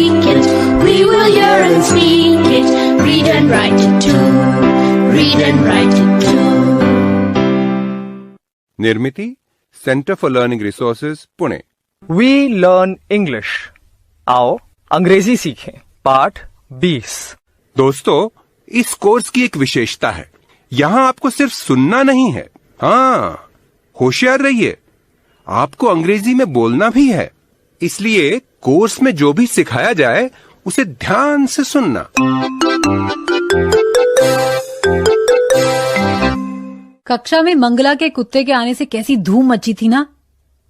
speak it. We will hear and speak it. Read and write it too. Read and write it too. Nirmiti centre for learning resources Pune. We learn English. आओ अंग्रेजी सीखें। पाठ 20। दोस्तों, इस course की एक विशेषता है, यहाँ आपको सिर्फ सुनना नहीं है, हाँ, होशियार रहिए, आपको अंग्रेजी में बोलना भी है। इसलिए कोर्स में जो भी सिखाया जाए उसे ध्यान से सुनना। कक्षा में मंगला के कुत्ते के आने से कैसी धूम मची थी ना।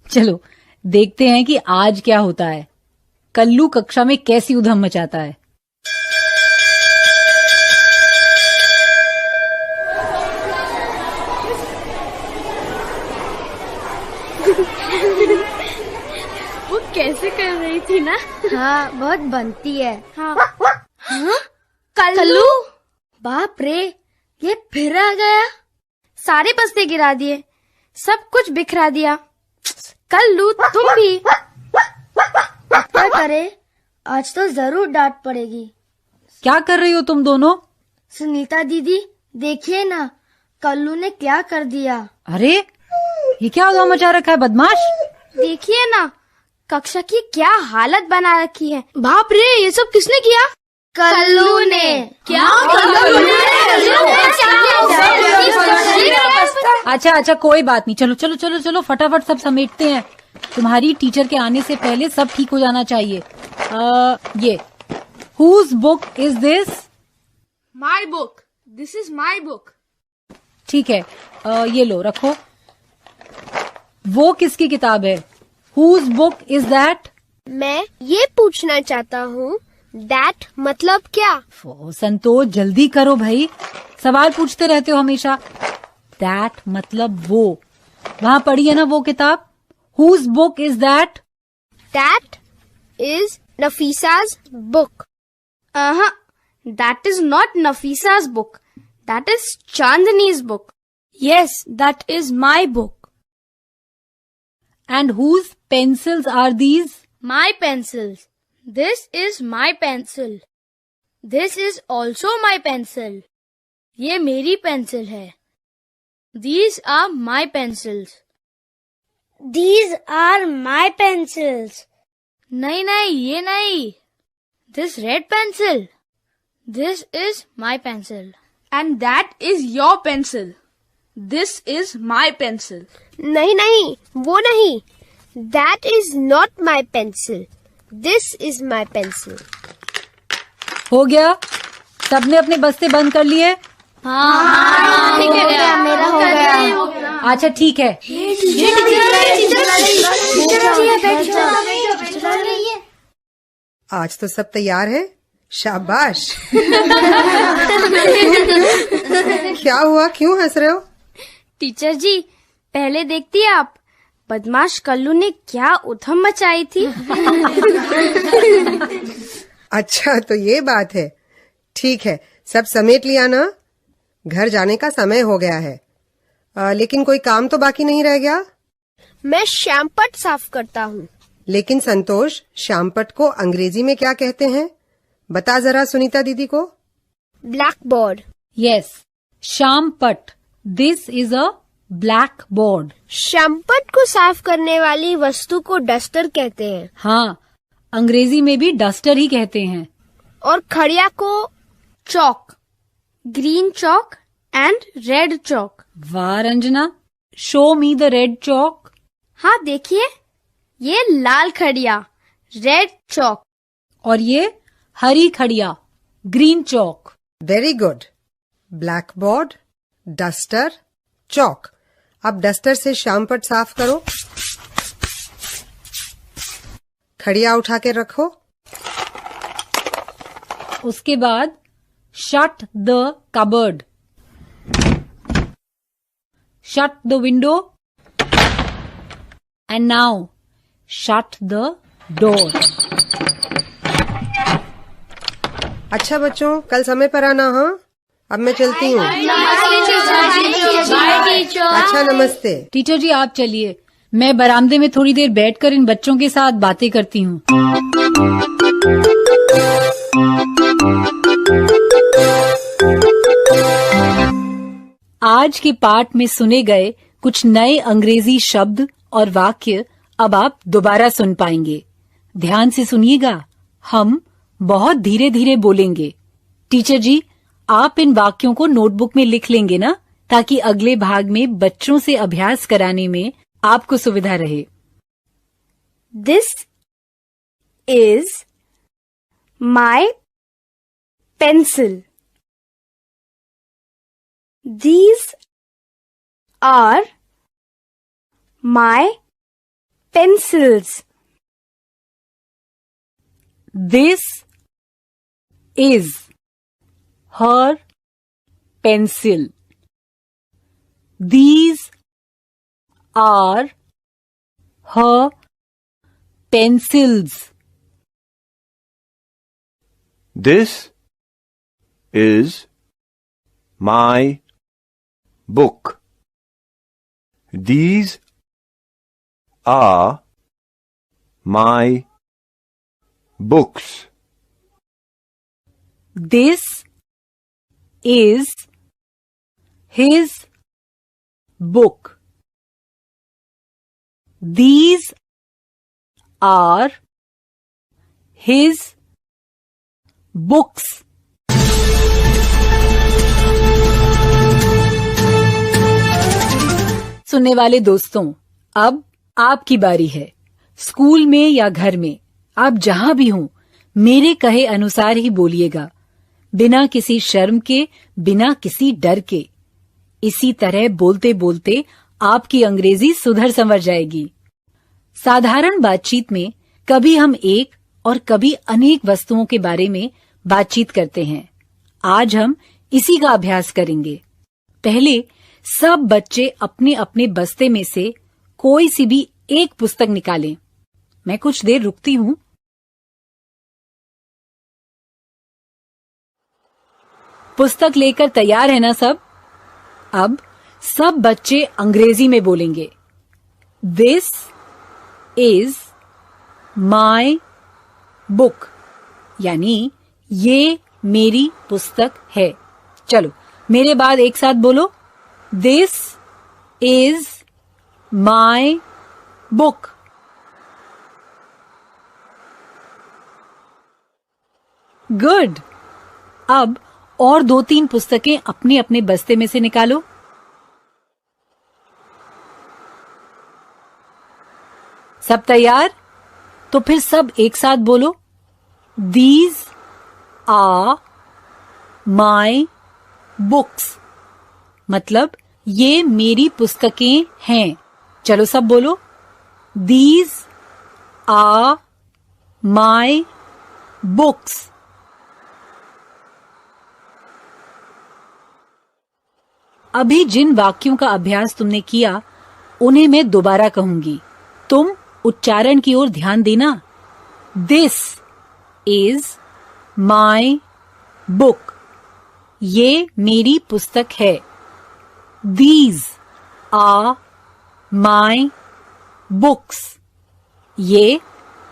चलो देखते हैं कि आज क्या होता है। कल्लू कक्षा में कैसी उधम मचाता है। वो कैसे कर रही थी ना। हाँ, बहुत बनती है। हाँ, हाँ? कल्लू, बाप रे, ये फिर आ गया। सारे बस्ते गिरा दिए, सब कुछ बिखरा दिया। कल्लू तुम भी। क्या करे, आज तो जरूर डांट पड़ेगी। क्या कर रही हो तुम दोनों? सुनीता दीदी, देखिए ना, कल्लू ने क्या कर दिया। अरे ये क्या उधम मचा रखा है बदमाश। देखिए ना, कक्षा की क्या हालत बना रखी है। बाप रे, ये सब किसने किया? कल्लू ने। क्या? अच्छा कोई बात नहीं, चलो चलो चलो चलो फटाफट सब समेटते हैं। तुम्हारी टीचर के आने से पहले सब ठीक हो जाना चाहिए। ये whose book is this? My book. This is my book. ठीक है, ये लो रखो। वो किसकी किताब है? Whose book is that? मैं ये पूछना चाहता हूँ, दैट मतलब क्या? ओ संतोष, जल्दी करो भाई, सवाल पूछते रहते हो हमेशा। दैट मतलब वो, वहाँ पढ़ी है ना वो किताब। Whose book is that? That is Nafisa's book. That is not Nafisa's book. That is Chandani's book. Yes, that is my book. And whose pencils are these? My pencils. This is my pencil. This is also my pencil. ये मेरी pencil है। These are my pencils. These are my pencils. नहीं, ये नहीं। This red pencil. This is my pencil. And that is your pencil. This is my pencil. नहीं, वो नहीं। That is not my pencil. This is my pencil. हो गया? सबने अपने बस्ते बंद कर लिए? हाँ, ठीक है, मेरा हो गया। अच्छा ठीक है। आज तो सब तैयार है, शाबाश। क्या हुआ, क्यों हंस रहे हो? टीचर जी, पहले देखती आप, बदमाश कल्लू ने क्या उधम मचाई थी। अच्छा तो ये बात है। ठीक है, सब समेट लिया ना? घर जाने का समय हो गया है। लेकिन कोई काम तो बाकी नहीं रह गया? मैं श्यामपट साफ करता हूँ। लेकिन संतोष, श्यामपट को अंग्रेजी में क्या कहते हैं? बता जरा सुनीता दीदी को। Black board. यस, श्यामपट। This is a black board. श्यामपट को साफ करने वाली वस्तु को डस्टर कहते हैं। हाँ, अंग्रेजी में भी डस्टर ही कहते हैं। और खड़िया को chalk, green chalk and red chalk. वाह Ranjana, show me the red chalk. हाँ देखिए, ये लाल खड़िया, रेड चौक, और ये हरी खड़िया, green chalk. Very good. Black board, duster, chalk. अब डस्टर से श्यामपट साफ करो। खड़िया उठा के रखो। उसके बाद shut the cupboard, shut the window, and now shut the door. अच्छा बच्चों, कल समय पर आना। हाँ, अब मैं चलती हूँ। अच्छा नमस्ते। टीचर जी आप चलिए, मैं बरामदे में थोड़ी देर बैठकर इन बच्चों के साथ बातें करती हूँ। आज के पाठ में सुने गए कुछ नए अंग्रेजी शब्द और वाक्य अब आप दोबारा सुन पाएंगे। ध्यान से सुनिएगा, हम बहुत धीरे धीरे बोलेंगे। टीचर जी, आप इन वाक्यों को नोटबुक में लिख लेंगे ना, ताकि अगले भाग में बच्चों से अभ्यास कराने में आपको सुविधा रहे। This is my pencil. These are my pencils. This is her pencil. These are her pencils. This is my book. These are my books. This is his book. These are his books. सुनने वाले दोस्तों, अब आपकी बारी है। School में या घर में, आप जहां भी हों, मेरे कहे अनुसार ही बोलिएगा, बिना किसी शर्म के, बिना किसी डर के। इसी तरह बोलते बोलते आपकी अंग्रेजी सुधर संवर जाएगी। साधारण बातचीत में कभी हम एक और कभी अनेक वस्तुओं के बारे में बातचीत करते हैं। आज हम इसी का अभ्यास करेंगे। पहले सब बच्चे अपने अपने बस्ते में से कोई सी भी एक पुस्तक निकालें। मैं कुछ देर रुकती हूं। पुस्तक लेकर तैयार है ना सब? अब सब बच्चे अंग्रेजी में बोलेंगे। दिस इज माई बुक, यानी ये मेरी पुस्तक है। चलो मेरे बाद एक साथ बोलो, this is my book. Good. अब और 2-3 पुस्तकें अपने अपने बस्ते में से निकालो। सब तैयार? तो फिर सब एक साथ बोलो, दीज आर माई बुक्स, मतलब ये मेरी पुस्तकें हैं। चलो सब बोलो, दीज आर माई बुक्स। अभी जिन वाक्यों का अभ्यास तुमने किया, उन्हें मैं दोबारा कहूंगी। तुम उच्चारण की ओर ध्यान देना। दिस इज माई बुक, ये मेरी पुस्तक है। दीज आर माई बुक्स, ये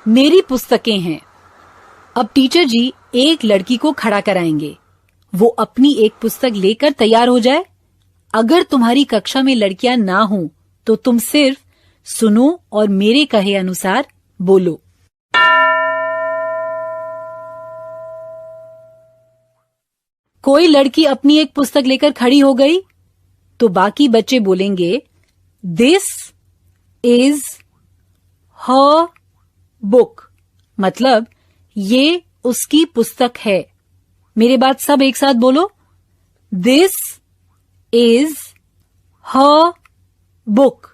मेरी पुस्तकें हैं। अब टीचर जी एक लड़की को खड़ा कराएंगे। वो अपनी एक पुस्तक लेकर तैयार हो जाए। अगर तुम्हारी कक्षा में लड़कियां ना हों, तो तुम सिर्फ सुनो और मेरे कहे अनुसार बोलो। कोई लड़की अपनी एक पुस्तक लेकर खड़ी हो गई, तो बाकी बच्चे बोलेंगे, दिस इज हर बुक, मतलब ये उसकी पुस्तक है। मेरे बाद सब एक साथ बोलो, दिस इज हर बुक।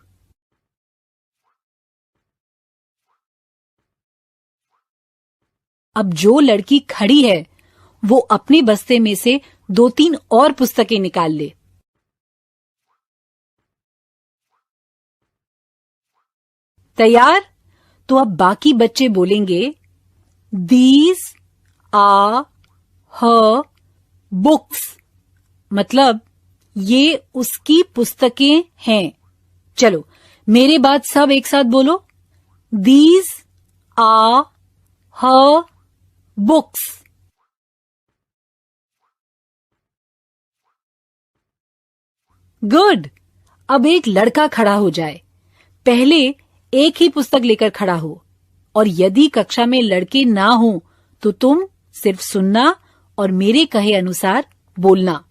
अब जो लड़की खड़ी है, वो अपने बस्ते में से 2-3 और पुस्तकें निकाल ले। तैयार? तो अब बाकी बच्चे बोलेंगे, दीज आर हर बुक्स, मतलब ये उसकी पुस्तकें हैं। चलो मेरे बाद सब एक साथ बोलो, these are her books. Good. अब एक लड़का खड़ा हो जाए। पहले एक ही पुस्तक लेकर खड़ा हो, और यदि कक्षा में लड़के ना हो तो तुम सिर्फ सुनना और मेरे कहे अनुसार बोलना।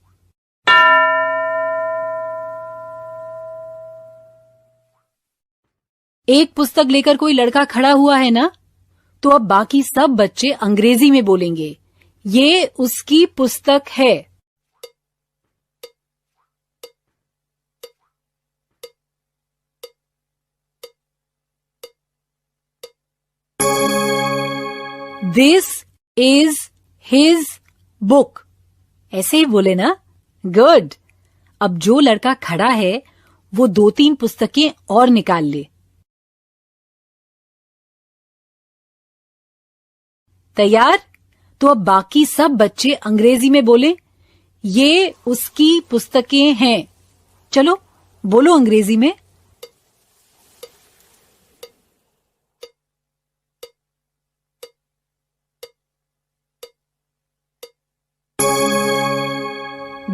एक पुस्तक लेकर कोई लड़का खड़ा हुआ है ना, तो अब बाकी सब बच्चे अंग्रेजी में बोलेंगे, ये उसकी पुस्तक है। This is his book. ऐसे ही बोले ना। गुड। अब जो लड़का खड़ा है वो 2-3 पुस्तकें और निकाल ले। तैयार? तो अब बाकी सब बच्चे अंग्रेजी में बोले, ये उसकी पुस्तकें हैं। चलो बोलो अंग्रेजी में।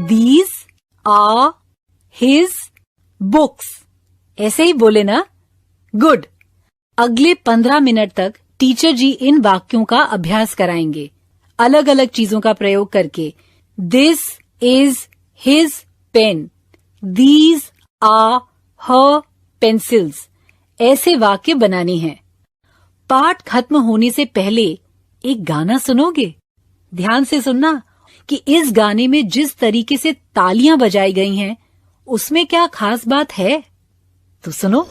These are his books। ऐसे ही बोले ना। गुड। अगले 15 मिनट तक टीचर जी इन वाक्यों का अभ्यास कराएंगे, अलग अलग चीजों का प्रयोग करके। This is his pen, these are her pencils, ऐसे वाक्य बनाने हैं। पाठ खत्म होने से पहले एक गाना सुनोगे? ध्यान से सुनना कि इस गाने में जिस तरीके से तालियां बजाई गई हैं, उसमें क्या खास बात है। तो सुनो।